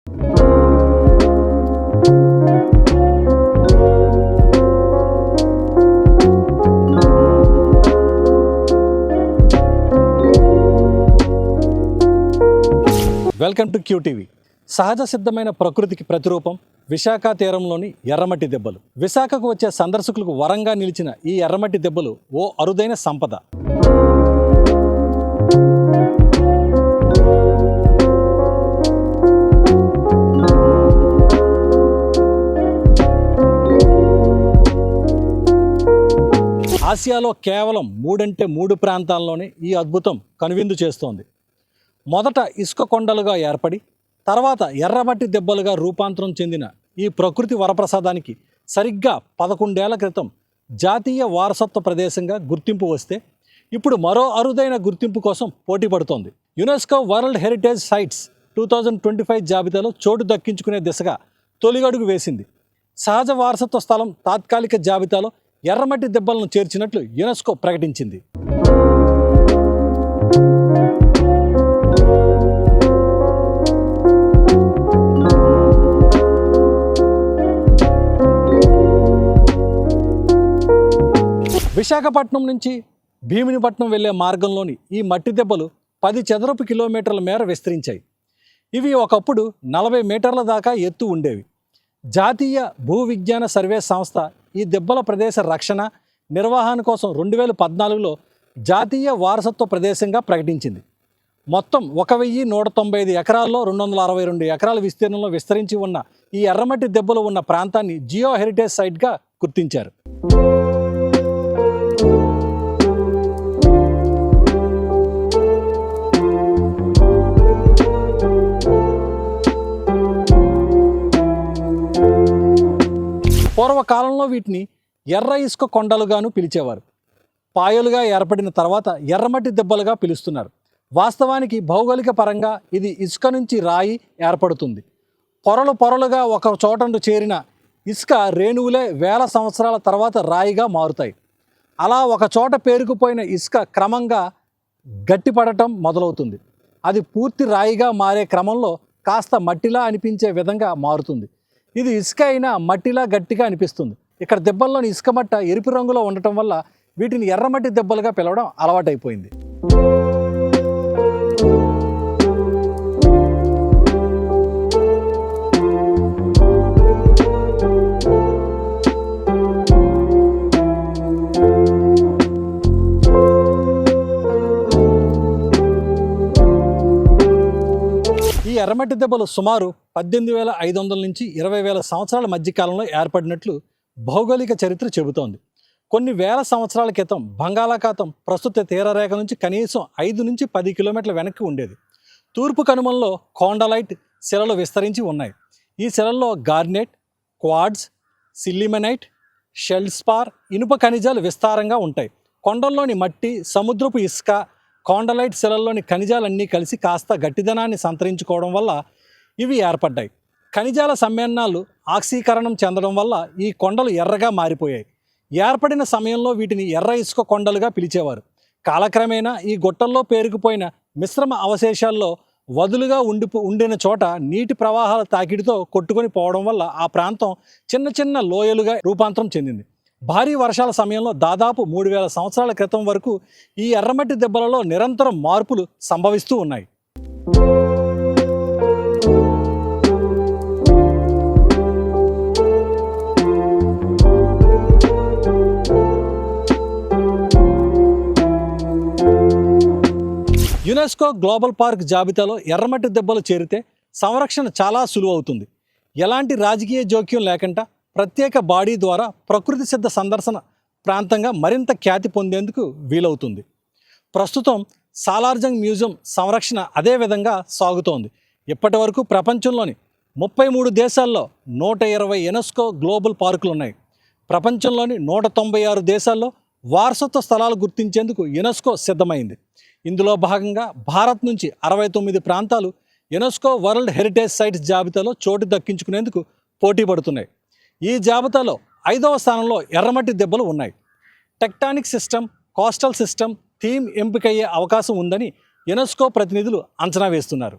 Welcome to QTV. సహజ సిద్ధమైన ప్రకృతికి ప్రతిరూపం విశాఖ తీరంలోని ఎర్రమట్టి దెబ్బలు. విశాఖకు వచ్చే సందర్శకులకు వరంగా నిలిచిన ఈ ఎర్రమట్టి దెబ్బలు ఓ అరుదైన సంపద. ఆసియాలో కేవలం 3 ప్రాంతాల్లోనే ఈ అద్భుతం కనువిందు చేస్తోంది. మొదట ఇసుక కొండలుగా ఏర్పడి తర్వాత ఎర్రమట్టి దెబ్బలుగా రూపాంతరం చెందిన ఈ ప్రకృతి వరప్రసాదానికి సరిగ్గా 11 ఏళ్ల క్రితం జాతీయ వారసత్వ ప్రదేశంగా గుర్తింపు వస్తే ఇప్పుడు మరో అరుదైన గుర్తింపు కోసం పోటీ పడుతోంది. యునెస్కో వరల్డ్ హెరిటేజ్ సైట్స్ 2025 జాబితాలో చోటు దక్కించుకునే దిశగా తొలిగడుగు వేసింది. సహజ వారసత్వ స్థలం తాత్కాలిక జాబితాలో ఎర్రమట్టి దెబ్బలను చేర్చినట్లు యునెస్కో ప్రకటించింది. విశాఖపట్నం నుంచి భీమినిపట్నం వెళ్లే మార్గంలోని ఈ మట్టి దెబ్బలు 10 చదరపు కిలోమీటర్ల మేర విస్తరించాయి. ఇవి ఒకప్పుడు 40 మీటర్ల దాకా ఎత్తు ఉండేవి. జాతీయ భూ విజ్ఞాన సర్వే సంస్థ ఈ దెబ్బల ప్రదేశ రక్షణ నిర్వహణ కోసం 2014లో జాతీయ వారసత్వ ప్రదేశంగా ప్రకటించింది. మొత్తం 1195 ఎకరాల్లో 262 ఎకరాల విస్తీర్ణంలో విస్తరించి ఉన్న ఈ ఎర్రమట్టి దెబ్బలు ఉన్న ప్రాంతాన్ని జియో హెరిటేజ్ సైట్గా గుర్తించారు. పూర్వకాలంలో వీటిని ఎర్ర ఇసుక కొండలుగాను పిలిచేవారు. పాయలుగా ఏర్పడిన తర్వాత ఎర్రమట్టి దెబ్బలుగా పిలుస్తున్నారు. వాస్తవానికి భౌగోళిక పరంగా ఇది ఇసుక నుంచి రాయి ఏర్పడుతుంది. పొరలుగా ఒక చోటను చేరిన ఇసుక రేణువులే వేల సంవత్సరాల తర్వాత రాయిగా మారుతాయి. అలా ఒక చోట పేరుకుపోయిన ఇసుక క్రమంగా గట్టిపడటం మొదలవుతుంది. అది పూర్తి రాయిగా మారే క్రమంలో కాస్త మట్టిలా అనిపించే విధంగా మారుతుంది. ఇది ఇసుక అయినా మట్టిలా గట్టిగా అనిపిస్తుంది. ఇక్కడ దెబ్బల్లోని ఇసుక మట్ట ఎరుపు రంగులో ఉండటం వల్ల వీటిని ఎర్రమట్టి దెబ్బలుగా పిలవడం అలవాటైపోయింది. ఈ ఎర్రమట్టి దెబ్బలు సుమారు 18,500 నుంచి 20,000 సంవత్సరాల మధ్యకాలంలో ఏర్పడినట్లు భౌగోళిక చరిత్ర చెబుతోంది. కొన్ని వేల సంవత్సరాల క్రితం బంగాళాఖాతం ప్రస్తుత తీరరేఖ నుంచి కనీసం 5 నుంచి 10 కిలోమీటర్ల వెనక్కి ఉండేది. తూర్పు కనుమల్లో కోండలైట్ శిలలు విస్తరించి ఉన్నాయి. ఈ శిలల్లో గార్నెట్, క్వార్ట్జ్, సిల్లిమెనైట్, షెల్డ్స్పార్, ఇనుప ఖనిజాలు విస్తారంగా ఉంటాయి. కొండల్లోని మట్టి, సముద్రపు ఇసుక, కోండలైట్ శిలల్లోని ఖనిజాలన్నీ కలిసి కాస్త గట్టిదనాన్ని సంతరించుకోవడం వల్ల ఇవి ఏర్పడ్డాయి. ఖనిజాల సమ్మేళనాలు ఆక్సీకరణం చెందడం వల్ల ఈ కొండలు ఎర్రగా మారిపోయాయి. ఏర్పడిన సమయంలో వీటిని ఎర్ర ఇసుక కొండలుగా పిలిచేవారు. కాలక్రమేణా ఈ గుట్టల్లో పేరుకుపోయిన మిశ్రమ అవశేషాల్లో వదులుగా ఉండిన చోట నీటి ప్రవాహాల తాకిడితో కొట్టుకొని పోవడం వల్ల ఆ ప్రాంతం చిన్న లోయలుగా రూపాంతరం చెందింది. భారీ వర్షాల సమయంలో దాదాపు 3,000 సంవత్సరాల క్రితం వరకు ఈ ఎర్రమట్టి దెబ్బలలో నిరంతరం మార్పులు సంభవిస్తూ ఉన్నాయి. యునెస్కో గ్లోబల్ పార్క్ జాబితాలో ఎర్రమట్టి దెబ్బలు చేరితే సంరక్షణ చాలా సులువవుతుంది. ఎలాంటి రాజకీయ జోక్యం లేకుండా ప్రత్యేక బాడీ ద్వారా ప్రకృతి సిద్ధ సందర్శన ప్రాంతంగా మరింత ఖ్యాతి పొందేందుకు వీలవుతుంది. ప్రస్తుతం సాలార్జంగ్ మ్యూజియం సంరక్షణ అదే విధంగా సాగుతోంది. ఇప్పటి వరకు ప్రపంచంలోని 33 దేశాల్లో 120 యునెస్కో గ్లోబల్ పార్కులు ఉన్నాయి. ప్రపంచంలోని 196 దేశాల్లో వారసత్వ స్థలాలు గుర్తించేందుకు యునెస్కో సిద్ధమైంది. ఇందులో భాగంగా భారత్ నుంచి 69 ప్రాంతాలు యునెస్కో వరల్డ్ హెరిటేజ్ సైట్స్ జాబితాలో చోటు దక్కించుకునేందుకు పోటీ పడుతున్నాయి. ఈ జాబితాలో 5వ స్థానంలో ఎర్రమట్టి దెబ్బలు ఉన్నాయి. Tectonic system, coastal system theme ఎంపికయ్యే అవకాశం ఉందని యునెస్కో ప్రతినిధులు అంచనా వేస్తున్నారు.